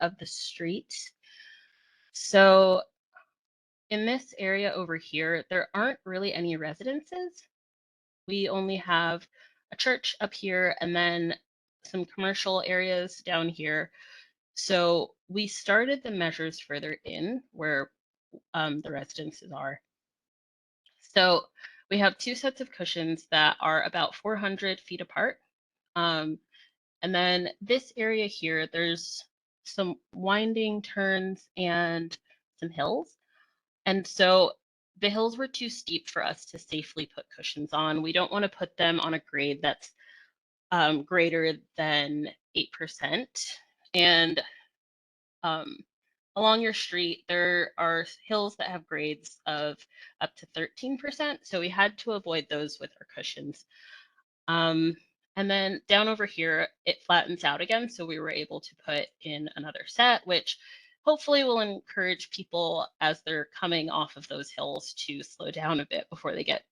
of the street. So in this area over here, there aren't really any residences. We only have a church up here and then some commercial areas down here. So we started the measures further in where the residences are. So we have two sets of cushions that are about 400 feet apart. And then this area here, there's some winding turns and some hills. And so the hills were too steep for us to safely put cushions on. We don't want to put them on a grade that's greater than 8%. And along your street, there are hills that have grades of up to 13%. So we had to avoid those with our cushions. And then down over here, it flattens out again. So we were able to put in another set, which hopefully will encourage people as they're coming off of those hills to slow down a bit before they get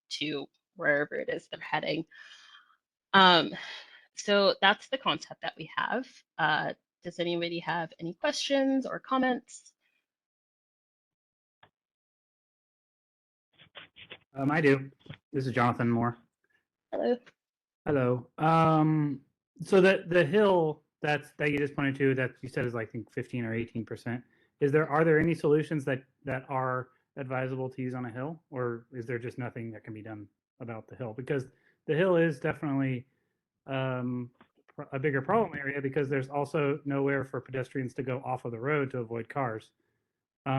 to wherever it is they're heading. So that's the concept that we have. Does anybody have any questions or comments? I do. This is Jonathan Moore. Hello. Hello. So the hill that you just pointed to that you said is like, I think 15 or 18%. Are there any solutions that are advisable to use on a hill, or is there just nothing that can be done about the hill? Because the hill is definitely a bigger problem area because there's also nowhere for pedestrians to go off of the road to avoid cars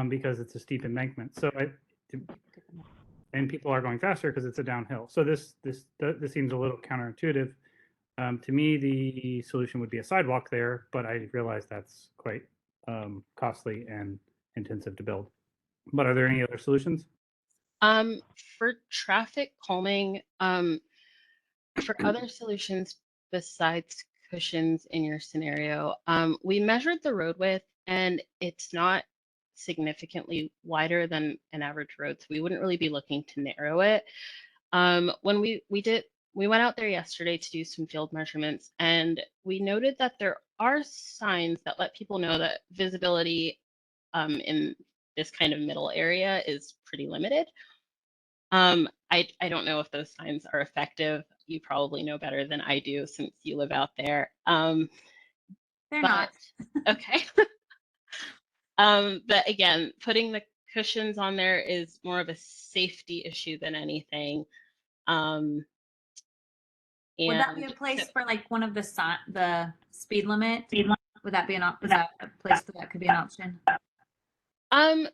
because it's a steep embankment. So and people are going faster because it's a downhill. So this seems a little counterintuitive. To me, the solution would be a sidewalk there, but I realize that's quite costly and intensive to build. But are there any other solutions? For traffic calming, for other solutions besides cushions in your scenario, we measured the road width and it's not significantly wider than an average road, so we wouldn't really be looking to narrow it. When we went out there yesterday to do some field measurements, and we noted that there are signs that let people know that visibility in this kind of middle area is pretty limited. I don't know if those signs are effective. You probably know better than I do since you live out there. They're not. Okay. But again, putting the cushions on there is more of a safety issue than anything. Would that be a place for like one of the speed limit? Would that be is that a place that could be an option?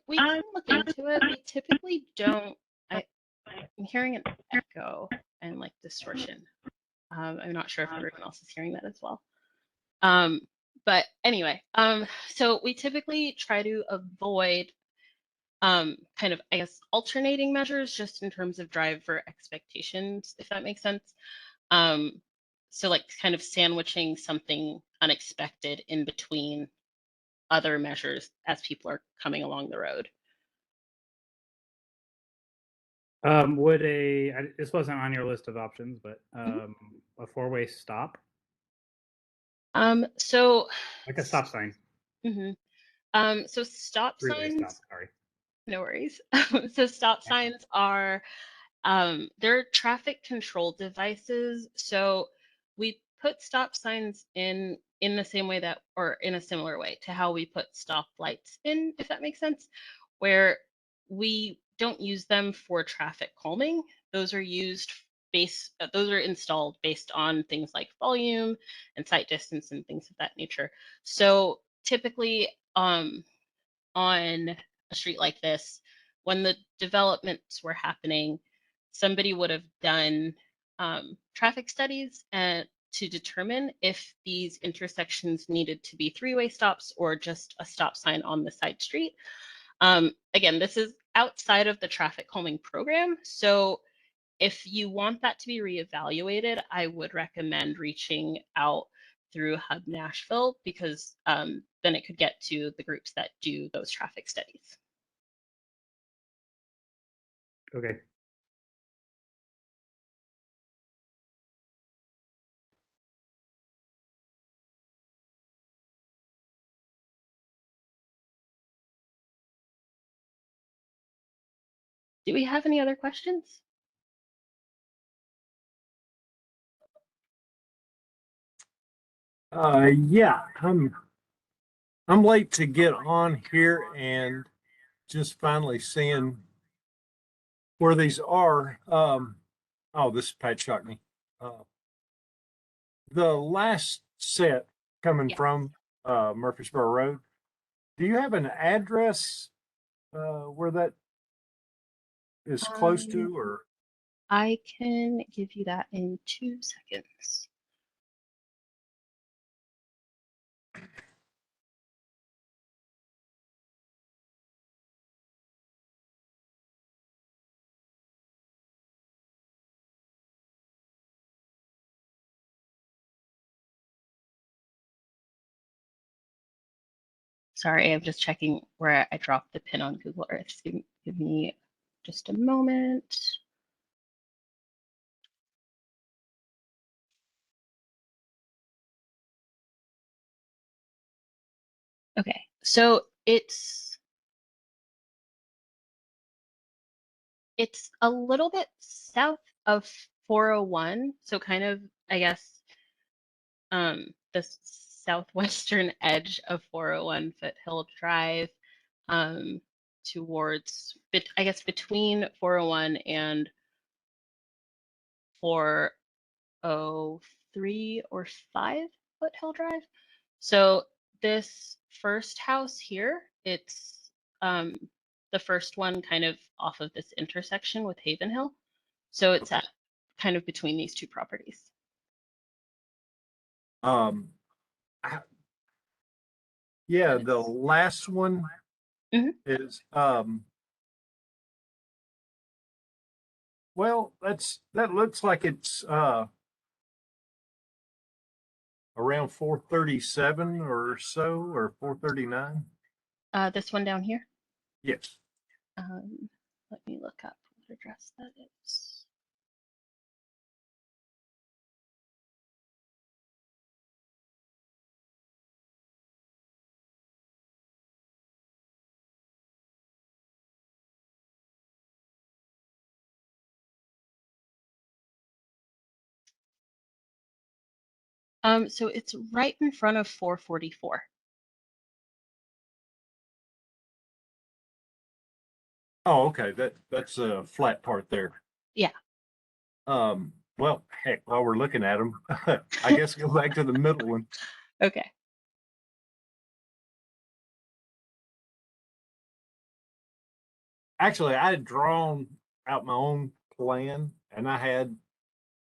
We can look into it. We typically don't. I'm hearing an echo and like distortion. I'm not sure if everyone else is hearing that as well. But anyway, so we typically try to avoid kind of, I guess, alternating measures just in terms of driver expectations, if that makes sense. So like kind of sandwiching something unexpected in between other measures as people are coming along the road. This wasn't on your list of options, but a four-way stop? So like a stop sign. So stop signs. Stop, sorry. No worries. So stop signs are they're traffic control devices. So we put stop signs in the same way that, or in a similar way to how we put stop lights in, if that makes sense, where we don't use them for traffic calming. Those are installed based on things like volume and sight distance and things of that nature. So typically on a street like this, when the developments were happening, somebody would have done traffic studies to determine if these intersections needed to be three-way stops or just a stop sign on the side street. Again, this is outside of the traffic calming program. So if you want that to be reevaluated, I would recommend reaching out through Hub Nashville because then it could get to the groups that do those traffic studies. Okay. Do we have any other questions? Yeah, I'm late to get on here and just finally seeing where these are. Oh, this Pat shocked me. The last set coming Yeah. from Murfreesboro Road. Do you have an address where that is close to, or? I can give you that in 2 seconds. Sorry, I'm just checking where I dropped the pin on Google Earth. Just give me just a moment. Okay, so it's a little bit south of 401, so kind of, I guess, the southwestern edge of 401 Foothill Drive, towards, I guess, between 401 and 403 or 5 Foothill Drive. So this first house here, it's the first one kind of off of this intersection with Haven Hill. So it's at kind of between these two properties. Yeah, the last one is well, that looks like it's around 437 or so, or 439. This one down here. Yes. Let me look up what address that is. So it's right in front of 444. Oh, okay. That's a flat part there. Yeah. Well, heck, while we're looking at them, I guess go back to the middle one. Okay. Actually, I had drawn out my own plan, and I had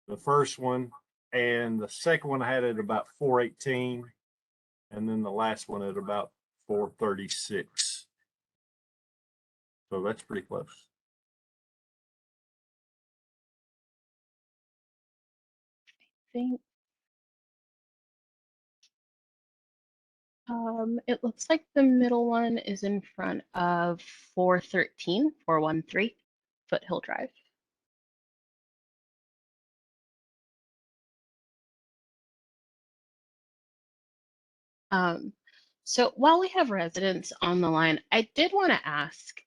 the first one and the second one I had at about 418, and then the last one at about 436. So that's pretty close. I think it looks like the middle one is in front of 413 Foothill Drive. So while we have residents on the line, I did want to ask,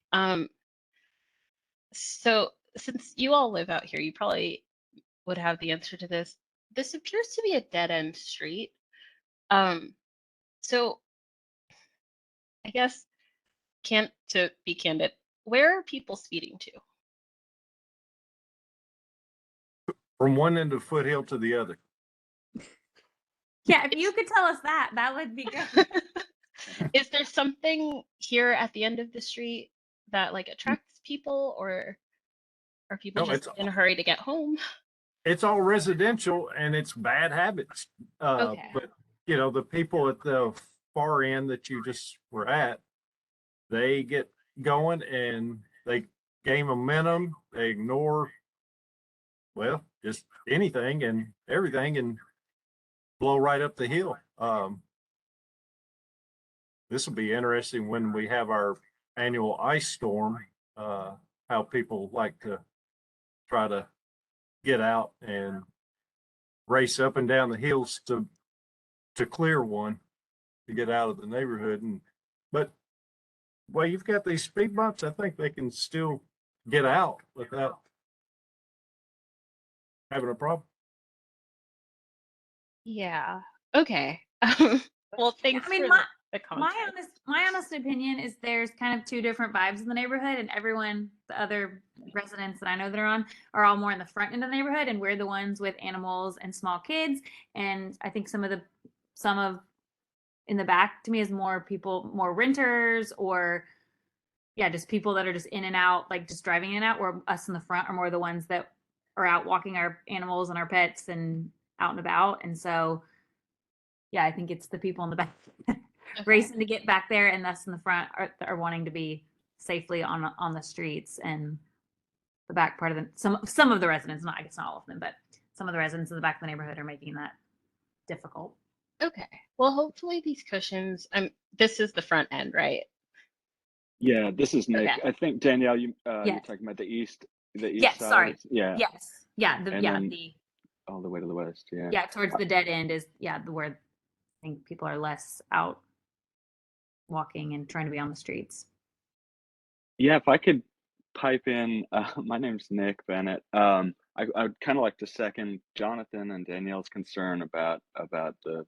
so since you all live out here, you probably would have the answer to this. This appears to be a dead-end street. So I guess, to be candid, where are people speeding to? From one end of Foothill to the other. Yeah, if you could tell us that, that would be good. Is there something here at the end of the street that like attracts people, or are people just in a hurry to get home? It's all residential and it's bad habits. Okay. But you know, the people at the far end that you just were at, they get going and they gain momentum. They ignore, well, just anything and everything and blow right up the hill. This will be interesting when we have our annual ice storm, how people like to try to get out and race up and down the hills to clear one to get out of the neighborhood. But well, you've got these speed bumps. I think they can still get out without having a problem. Yeah. Okay. Well, thanks I mean, for my the context. honest opinion is there's kind of two different vibes in the neighborhood, and everyone, the other residents that I know that are all more in the front end of the neighborhood, and we're the ones with animals and small kids. And I think some of in the back to me is more people, more renters, or yeah, just people that are just in and out, like just driving in and out. Or us in the front are more the ones that are out walking our animals and our pets and out and about. And so yeah, I think it's the people in the back racing to get back there, and us in the front are wanting to be safely on the streets. And the back part of some of the residents, not I guess not all of them, but some of the residents in the back of the neighborhood are making that difficult. Okay. Well, hopefully these cushions, this is the front end, right? Yeah, this is Nick. Okay. I think Danielle, you're Yes. talking about the east Yes, side. sorry. Yeah. Yes. Yeah. And then all the way to the west. Yeah. Yeah, towards the dead end is where I think people are less out walking and trying to be on the streets. Yeah, if I could pipe in, my name's Nick Bennett. I'd kind of like to second Jonathan and Danielle's concern about the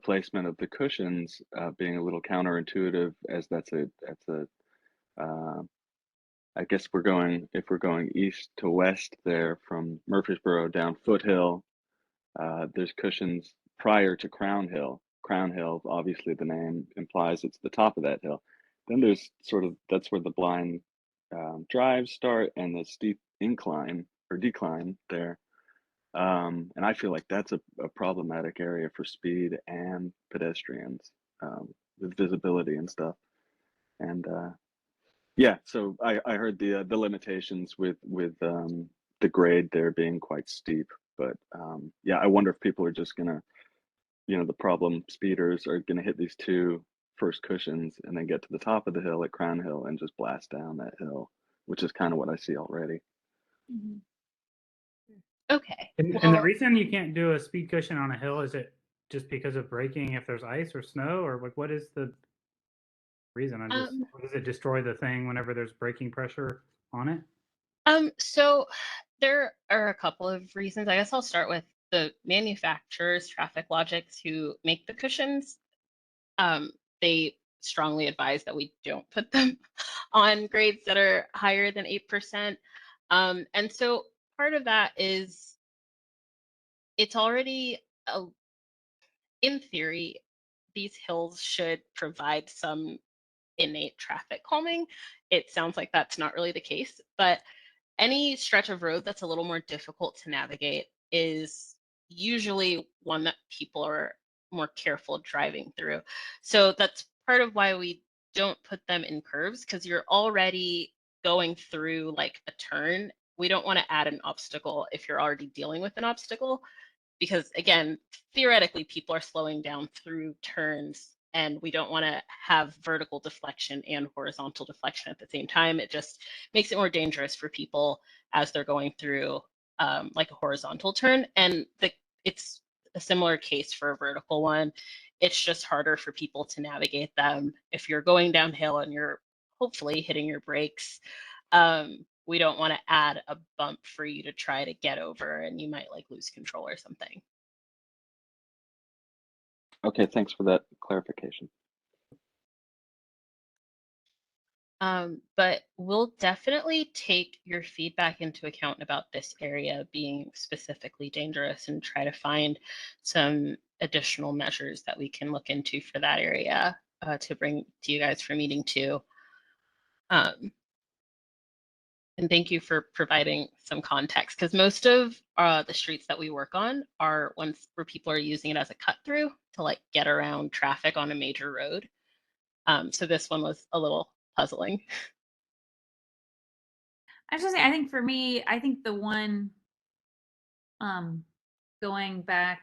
placement of the cushions being a little counterintuitive, as that's a I guess if we're going east to west there from Murfreesboro down Foothill, there's cushions prior to Crown Hill. Crown Hill, obviously the name implies it's the top of that hill. Then there's that's where the blind drives start and the steep incline or decline there. And I feel like that's a problematic area for speed and pedestrians with visibility and stuff. And yeah, so I heard the limitations with the grade there being quite steep, but yeah, I wonder if people are just gonna, the problem speeders are gonna hit these two first cushions and then get to the top of the hill at Crown Hill and just blast down that hill, which is kind of what I see already. Mm-hmm. Okay. And the reason you can't do a speed cushion on a hill, is it just because of braking if there's ice or snow, or what is the reason? Or does it destroy the thing whenever there's braking pressure on it? So there are a couple of reasons. I guess I'll start with the manufacturers, TrafficLogix, who make the cushions. They strongly advise that we don't put them on grades that are higher than 8%. And so part of that is it's already, in theory, these hills should provide some innate traffic calming. It sounds like that's not really the case, but any stretch of road that's a little more difficult to navigate is usually one that people are more careful driving through. So that's part of why we don't put them in curves, because you're already going through like a turn. We don't want to add an obstacle if you're already dealing with an obstacle, because again, theoretically, people are slowing down through turns, and we don't want to have vertical deflection and horizontal deflection at the same time. It just makes it more dangerous for people as they're going through like a horizontal turn. And it's a similar case for a vertical one. It's just harder for people to navigate them. If you're going downhill and you're hopefully hitting your brakes, we don't want to add a bump for you to try to get over, and you might like lose control or something. Okay, thanks for that clarification. But we'll definitely take your feedback into account about this area being specifically dangerous and try to find some additional measures that we can look into for that area to bring to you guys for meeting 2. And thank you for providing some context, because most of the streets that we work on are ones where people are using it as a cut through to like get around traffic on a major road. So this one was a little puzzling. I was just saying, I think for me, I think the one going back,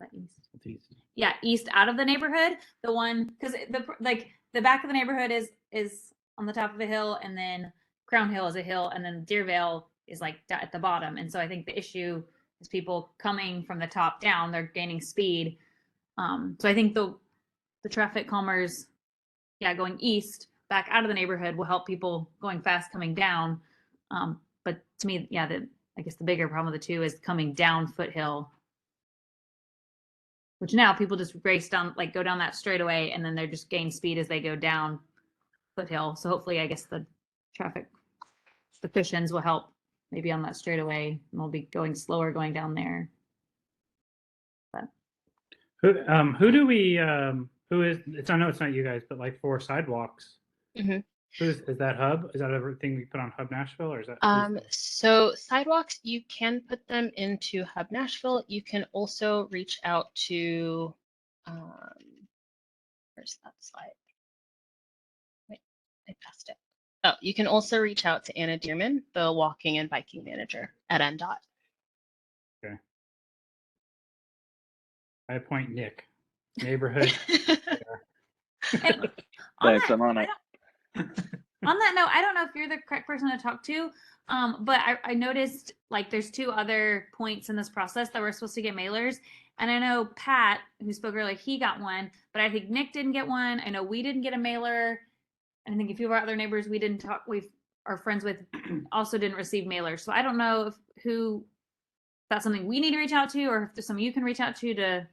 is that east? Yeah, east out of the neighborhood. The one, because the back of the neighborhood is on the top of a hill, and then Crown Hill is a hill, and then Deervale is like at the bottom. And so I think the issue is people coming from the top down, they're gaining speed. So I think the traffic calmers, yeah, going east back out of the neighborhood will help people going fast coming down. But to me, yeah, I guess the bigger problem of the two is coming down Foothill, which now people just race down, like go down that straightaway, and then they're just gain speed as they go down Foothill. So hopefully, I guess the cushions will help maybe on that straightaway, and we'll be going slower going down there. But Who do we who is it's I know it's not you guys, but like for sidewalks, Mhm. is that Hub? Is that everything we put on Hub Nashville, or is that So sidewalks, you can put them into Hub Nashville. You can also reach out to, where's that slide? Wait, I passed it. Oh, you can also reach out to Anna Dearman, the walking and biking manager at NDOT. okay? I appoint Nick, neighborhood. and Thanks, I'm on it. on that note, I don't know if you're the correct person to talk to, but I noticed like there's two other points in this process that we're supposed to get mailers. And I know Pat, who spoke earlier, he got one, but I think Nick didn't get one. I know we didn't get a mailer. And I think a few of our other neighbors we didn't talk, are friends with also didn't receive mailers. So I don't know if that's something we need to reach out to, or if there's something you can reach out to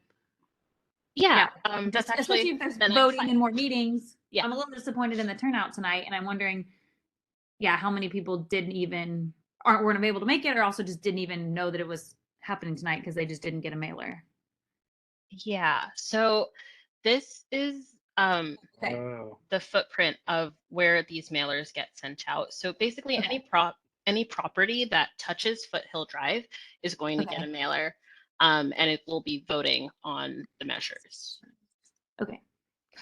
Yeah, just that's actually especially if there's the next voting slide. and more meetings. Yeah. I'm a little disappointed in the turnout tonight, and I'm wondering, how many people weren't able to make it, or also just didn't even know that it was happening tonight because they just didn't get a mailer. Yeah, so this is Okay. Oh, the footprint of where these mailers get sent out. So basically, Okay. any property that touches Foothill Drive is going to get a Okay. mailer, and it will be voting on the measures. Okay.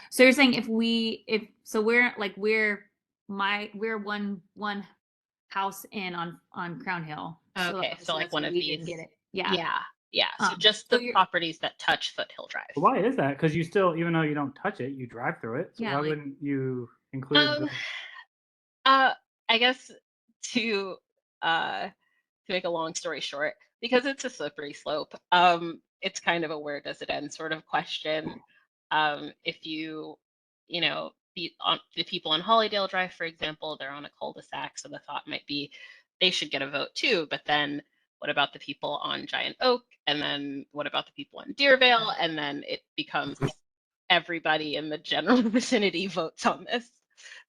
So you're saying we're one house in on Crown Hill. Okay, so like that's one why of we these. didn't get it. Yeah. Yeah. So just so the you're- properties that touch Foothill Drive. why is that? Because you still, even though you don't touch it, you drive through it. So Yeah, why like- wouldn't you include? I guess to make a long story short, because it's a slippery slope, it's kind of a where does it end sort of question. If you know, the people on Hollydale Drive, for example, they're on a cul-de-sac, so the thought might be they should get a vote too. But then what about the people on Giant Oak? And then what about the people on Deervale? And then it becomes everybody in the general vicinity votes on this.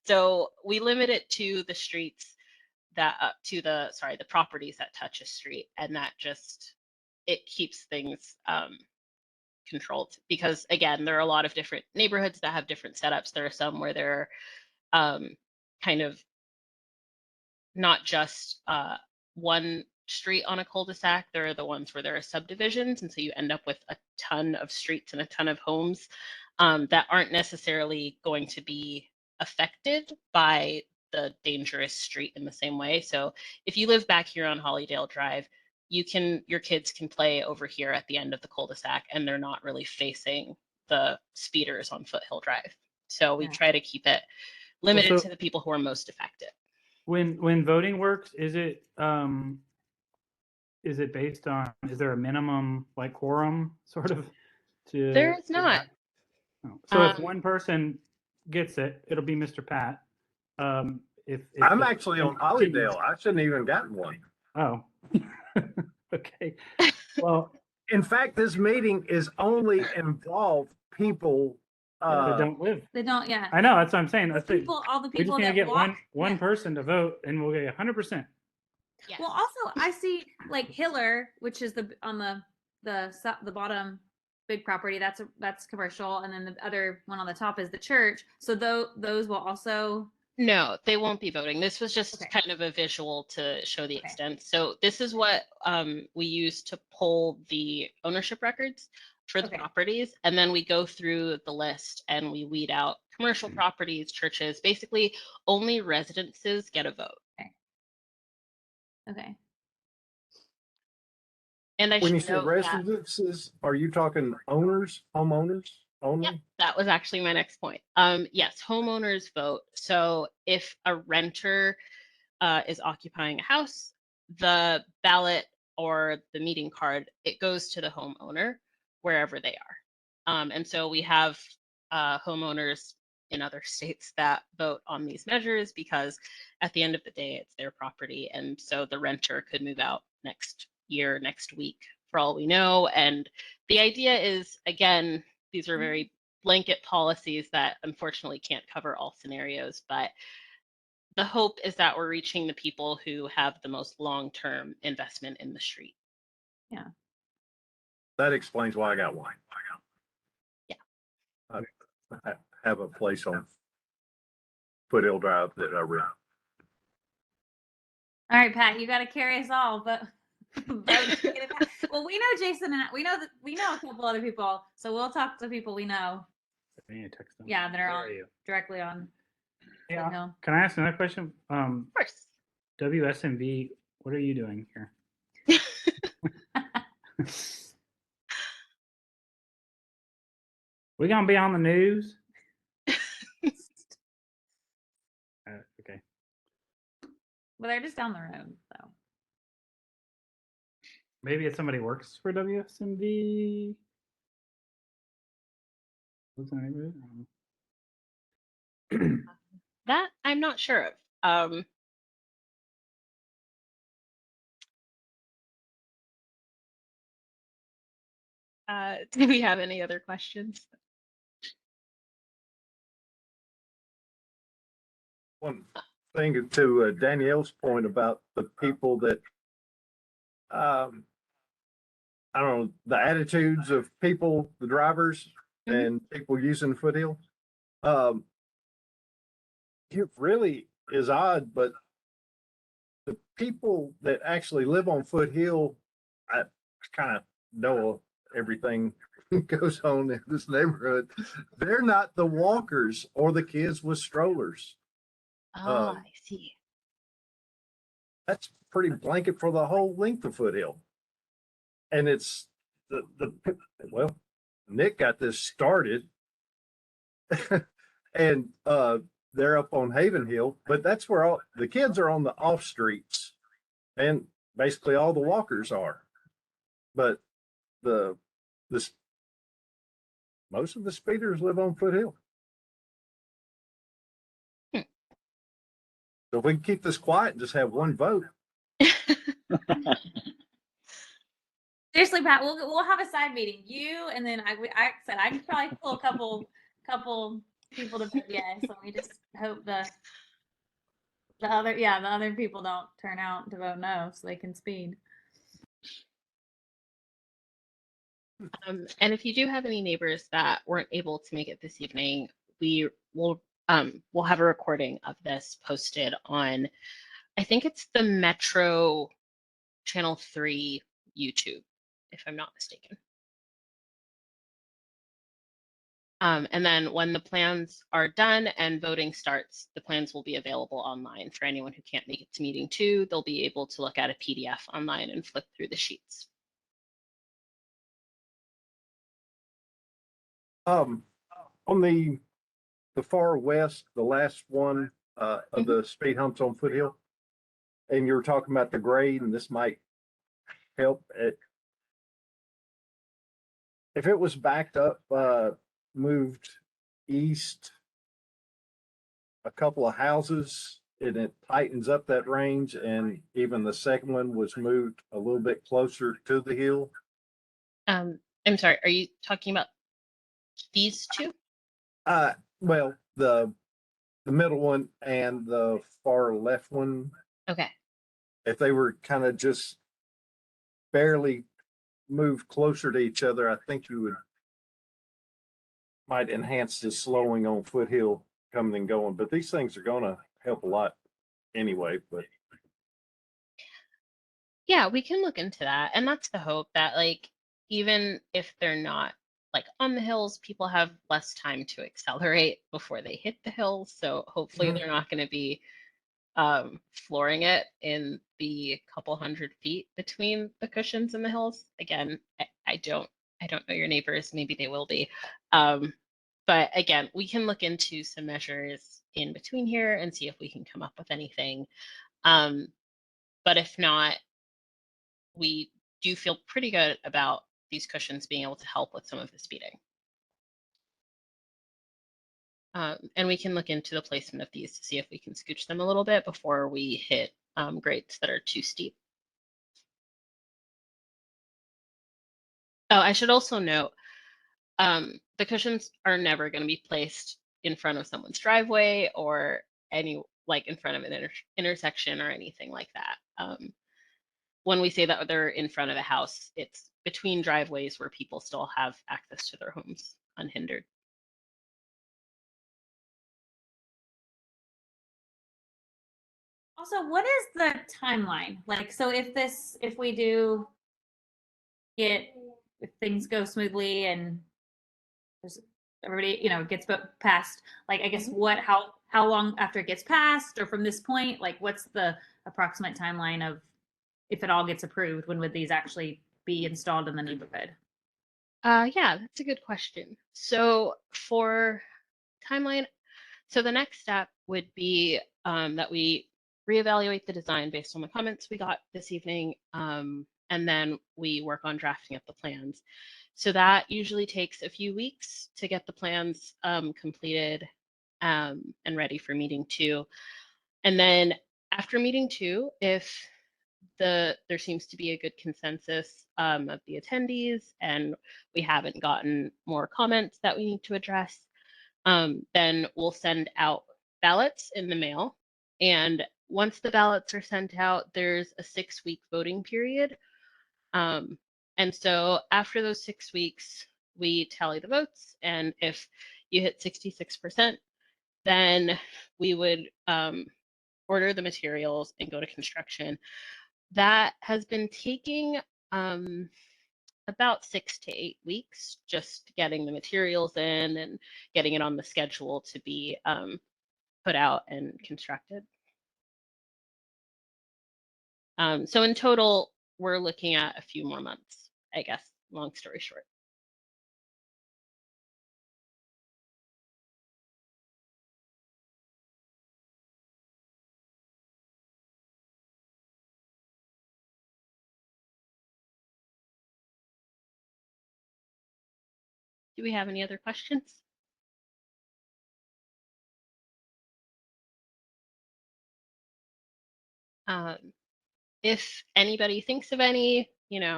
So we limit it to the streets that the properties that touch a street, and that just it keeps things controlled, because again, there are a lot of different neighborhoods that have different setups. There are some where they're kind of not just one street on a cul-de-sac. There are the ones where there are subdivisions, and so you end up with a ton of streets and a ton of homes that aren't necessarily going to be affected by the dangerous street in the same way. So if you live back here on Hollydale Drive, your kids can play over here at the end of the cul-de-sac, and they're not really facing the speeders on Foothill Drive. So we try to keep it limited to the people who are most affected. When voting works, is it based on, is there a minimum like quorum sort of to? There is not. So if one person gets it, it'll be Mr. Pat. If I'm actually on Hollydale. I shouldn't even gotten one. Oh, okay. Well, in fact, this meeting is only involved people that don't live. They don't. Yeah. I know. That's what I'm saying. That's all the we just people need to that get walk, one person to vote, and we'll get 100%. Yes. Well, also I see like Hiller, which is on the bottom big property. That's commercial, and then the other one on the top is the church. So those will also. No, they won't be voting. This was just Okay. kind of a visual to show the extent. So this is what we use to pull the ownership records for the properties. And then we go through the list and we weed out commercial properties, churches. Basically, only residences get a vote. Okay. And I when you should say note that, residences, are you talking owners, homeowners only? yep, that was actually my next point. Yes, homeowners vote. So if a renter is occupying a house, the ballot or the meeting card, it goes to the homeowner wherever they are. And so we have homeowners in other states that vote on these measures, because at the end of the day, it's their property. And so the renter could move out next year, next week, for all we know. And the idea is, again, these are very blanket policies that unfortunately can't cover all scenarios, but the hope is that we're reaching the people who have the most long-term investment in the street. Yeah. That explains why I got one. Yeah. I have a place on Foothill Drive that I rent. All right, Pat, you got to carry us all, but well, we know Jason and we know a couple other people, so we'll talk to people we know. I need to text them. Yeah, that are Where on are you? directly on. Yeah. Foothill. Can I ask another question? Of course. WSMV, what are you doing here? We gonna be on the news? Okay. Well, they're just down the road, so. Maybe it's somebody works for WSMV. What's the name of it? That I'm not sure of. Do we have any other questions? One thing to Danielle's point about the people that, I don't know, the attitudes of people, the drivers and people using Foothill. It really is odd, but the people that actually live on Foothill, I kind of know everything goes on in this neighborhood. They're not the walkers or the kids with strollers. Oh, I see. That's pretty blanket for the whole length of Foothill. And it's well, Nick got this started and they're up on Haven Hill, but that's where all the kids are on the off streets and basically all the walkers are. But most of the speeders live on Foothill. So if we can keep this quiet and just have one vote. Seriously, Pat, we'll have a side meeting. You and then I said I could probably pull a couple people to vote yes. So we just hope the other people don't turn out to vote no, so they can speed. And if you do have any neighbors that weren't able to make it this evening, we'll have a recording of this posted on, I think it's the Metro Channel 3 YouTube, if I'm not mistaken. And then when the plans are done and voting starts, the plans will be available online for anyone who can't make it to meeting 2. They'll be able to look at a PDF online and flip through the sheets. On the far west, the last one of the speed humps on Foothill, and you were talking about the grade, and this might help it. If it was backed up, moved east a couple of houses, and it tightens up that range, and even the second one was moved a little bit closer to the hill. I'm sorry, are you talking about these two? Well, the middle one and the far left one. Okay. If they were kind of just barely moved closer to each other, I think you might enhance the slowing on Foothill coming and going. But these things are going to help a lot anyway. But yeah, we can look into that. And that's the hope, that like, even if they're not like on the hills, people have less time to accelerate before they hit the hills. So hopefully they're not going to be flooring it in the couple hundred feet between the cushions and the hills. Again, I don't know your neighbors. Maybe they will be. But again, we can look into some measures in between here and see if we can come up with anything. But if not, we do feel pretty good about these cushions being able to help with some of the speeding. And we can look into the placement of these to see if we can scooch them a little bit before we hit grades that are too steep. Oh, I should also note, the cushions are never going to be placed in front of someone's driveway or like in front of an intersection or anything like that. When we say that they're in front of a house, it's between driveways where people still have access to their homes unhindered. Also, what is the timeline? Like, so if we do if things go smoothly and everybody, gets passed, like, I guess how long after it gets passed or from this point, like, what's the approximate timeline of if it all gets approved, when would these actually be installed in the neighborhood? Yeah, that's a good question. So for timeline, so the next step would be that we reevaluate the design based on the comments we got this evening, and then we work on drafting up the plans. So that usually takes a few weeks to get the plans completed and ready for meeting 2. And then after meeting 2, if there seems to be a good consensus of the attendees and we haven't gotten more comments that we need to address, then we'll send out ballots in the mail. And once the ballots are sent out, there's a 6-week voting period. And so after those 6 weeks, we tally the votes. And if you hit 66%, then we would order the materials and go to construction. That has been taking about 6 to 8 weeks, just getting the materials in and getting it on the schedule to be put out and constructed. So in total, we're looking at a few more months, I guess, long story short. Do we have any other questions? If anybody thinks of any,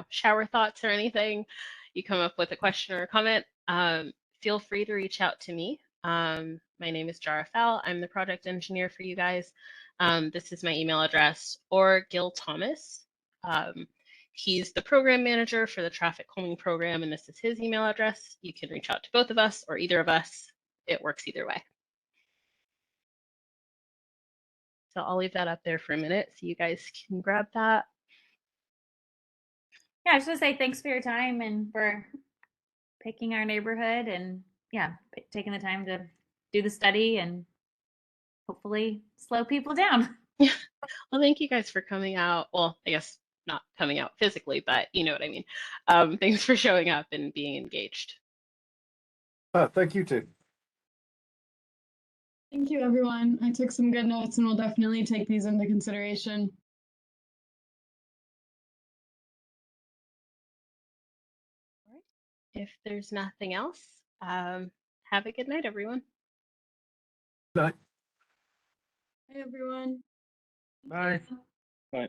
shower thoughts or anything, you come up with a question or a comment, feel free to reach out to me. My name is Jara Fowl. I'm the project engineer for you guys. This is my email address, or Gil Thomas. He's the program manager for the traffic calming program, and this is his email address. You can reach out to both of us or either of us. It works either way. So I'll leave that up there for a minute so you guys can grab that. Yeah, I just want to say thanks for your time and for picking our neighborhood, and taking the time to do the study and hopefully slow people down. Well, thank you guys for coming out. Well, I guess not coming out physically, but you know what I mean. Thanks for showing up and being engaged. Thank you too. Thank you, everyone. I took some good notes and we'll definitely take these into consideration. All right. If there's nothing else, have a good night, everyone. Bye. Hi, everyone. Bye. Bye.